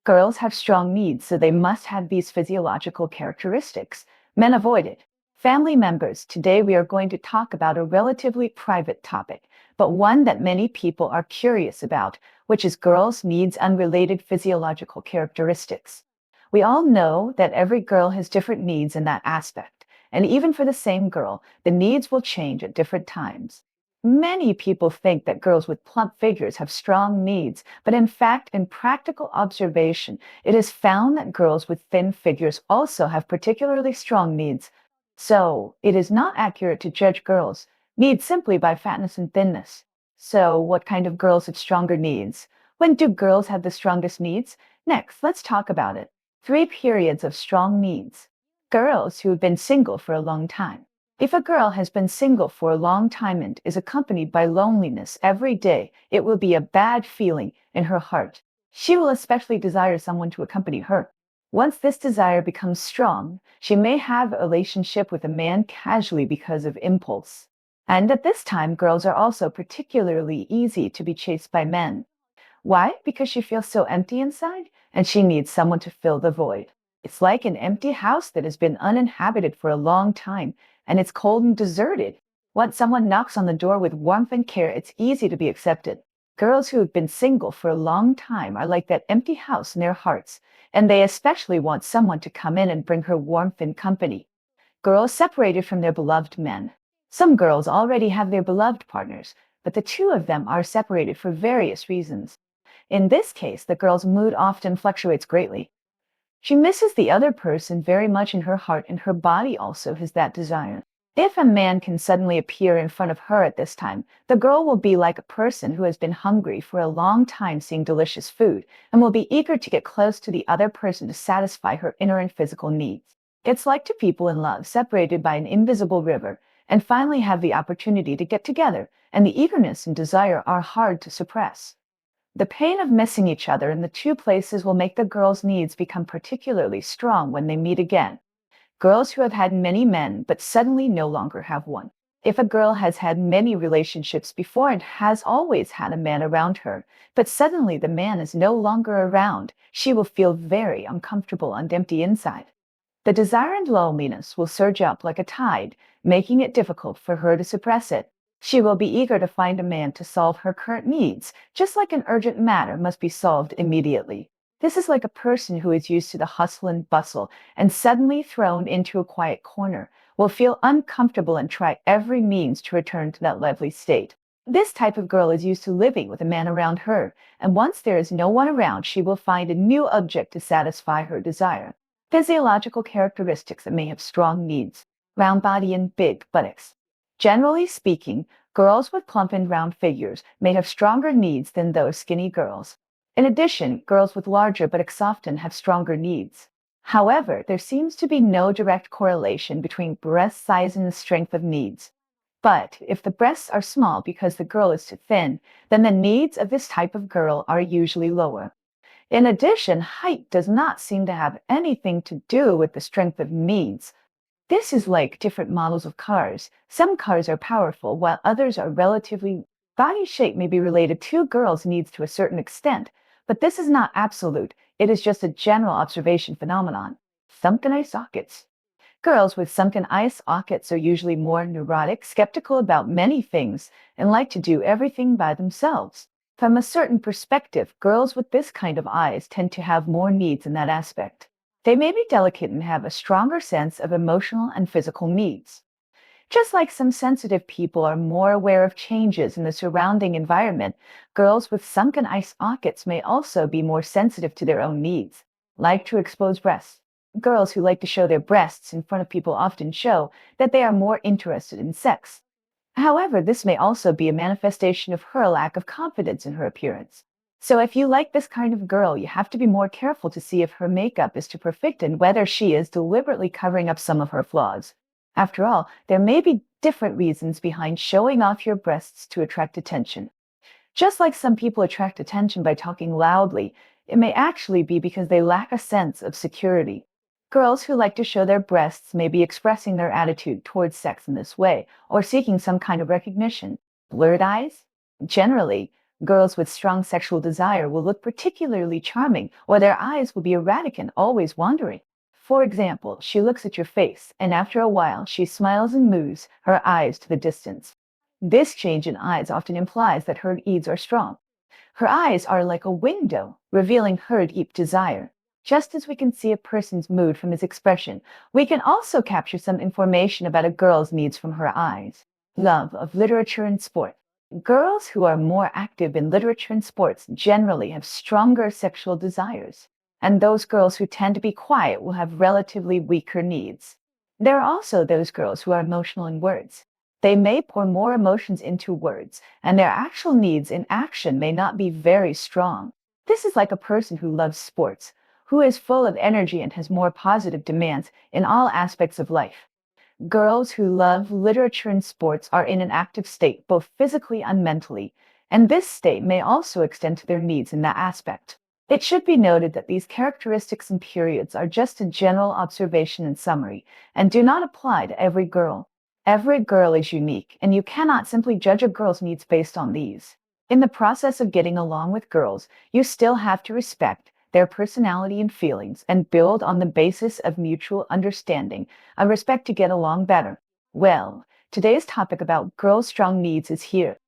Girls have strong needs, so they must have these physiological characteristics. Men avoid it. Family members, today we are going to talk about a relatively private topic, but one that many people are curious about, which is girls' needs unrelated physiological characteristics. We all know that every girl has different needs in that aspect, and even for the same girl, the needs will change at different times. Many people think that girls with plump figures have strong needs, but in fact, in practical observation, it is found that girls with thin figures also have particularly strong needs. So, it is not accurate to judge girls' needs simply by fatness and thinness. So, what kind of girls have stronger needs? When do girls have the strongest needs? Next, let's talk about it. 3 periods of strong needs. Girls who have been single for a long time. If a girl has been single for a long time and is accompanied by loneliness every day, it will be a bad feeling in her heart. She will especially desire someone to accompany her. Once this desire becomes strong, she may have a relationship with a man casually because of impulse. And at this time, girls are also particularly easy to be chased by men. Why? Because she feels so empty inside, and she needs someone to fill the void. It's like an empty house that has been uninhabited for a long time, and it's cold and deserted. Once someone knocks on the door with warmth and care, it's easy to be accepted. Girls who have been single for a long time are like that empty house in their hearts, and they especially want someone to come in and bring her warmth and company. Girls separated from their beloved men. Some girls already have their beloved partners, but the two of them are separated for various reasons. In this case, the girl's mood often fluctuates greatly. She misses the other person very much in her heart, and her body also has that desire. If a man can suddenly appear in front of her at this time, the girl will be like a person who has been hungry for a long time seeing delicious food, and will be eager to get close to the other person to satisfy her inner and physical needs. It's like two people in love separated by an invisible river, and finally have the opportunity to get together, and the eagerness and desire are hard to suppress. The pain of missing each other in the two places will make the girl's needs become particularly strong when they meet again. Girls who have had many men but suddenly no longer have one. If a girl has had many relationships before and has always had a man around her, but suddenly the man is no longer around, she will feel very uncomfortable and empty inside. The desire and loneliness will surge up like a tide, making it difficult for her to suppress it. She will be eager to find a man to solve her current needs, just like an urgent matter must be solved immediately. This is like a person who is used to the hustle and bustle and suddenly thrown into a quiet corner, will feel uncomfortable and try every means to return to that lovely state. This type of girl is used to living with a man around her, and once there is no one around, she will find a new object to satisfy her desire. Physiological characteristics that may have strong needs. Round body and big buttocks. Generally speaking, girls with plump and round figures may have stronger needs than those skinny girls. In addition, girls with larger buttocks often have stronger needs. However, there seems to be no direct correlation between breast size and the strength of needs. But if the breasts are small because the girl is too thin, then the needs of this type of girl are usually lower. In addition, height does not seem to have anything to do with the strength of needs. This is like different models of cars. Some cars are powerful, while others are relatively. Body shape may be related to girls' needs to a certain extent, but this is not absolute. It is just a general observation phenomenon. Sunken eye sockets. Girls with sunken eye sockets are usually more neurotic, skeptical about many things, and like to do everything by themselves. From a certain perspective, girls with this kind of eyes tend to have more needs in that aspect. They may be delicate and have a stronger sense of emotional and physical needs. Just like some sensitive people are more aware of changes in the surrounding environment, girls with sunken eye sockets may also be more sensitive to their own needs, like to expose breasts. Girls who like to show their breasts in front of people often show that they are more interested in sex. However, this may also be a manifestation of her lack of confidence in her appearance. So if you like this kind of girl, you have to be more careful to see if her makeup is to perfect and whether she is deliberately covering up some of her flaws. After all, there may be different reasons behind showing off your breasts to attract attention. Just like some people attract attention by talking loudly, it may actually be because they lack a sense of security. Girls who like to show their breasts may be expressing their attitude towards sex in this way, or seeking some kind of recognition. Blurred eyes? Generally, Girls with strong sexual desire will look particularly charming, or their eyes will be erratic and always wandering. For example, she looks at your face, and after a while she smiles and moves her eyes to the distance. This change in eyes often implies that her needs are strong. Her eyes are like a window, revealing her deep desire. Just as we can see a person's mood from his expression, we can also capture some information about a girl's needs from her eyes. Love of literature and sport. Girls who are more active in literature and sports generally have stronger sexual desires, and those girls who tend to be quiet will have relatively weaker needs. There are also those girls who are emotional in words. They may pour more emotions into words, and their actual needs in action may not be very strong. This is like a person who loves sports, who is full of energy and has more positive demands in all aspects of life. Girls who love literature and sports are in an active state, both physically and mentally, and this state may also extend to their needs in that aspect. It should be noted that these characteristics and periods are just a general observation and summary, and do not apply to every girl. Every girl is unique, and you cannot simply judge a girl's needs based on these. In the process of getting along with girls, you still have to respect their personality and feelings and build on the basis of mutual understanding and respect to get along better. Well, today's topic about girls' strong needs is here.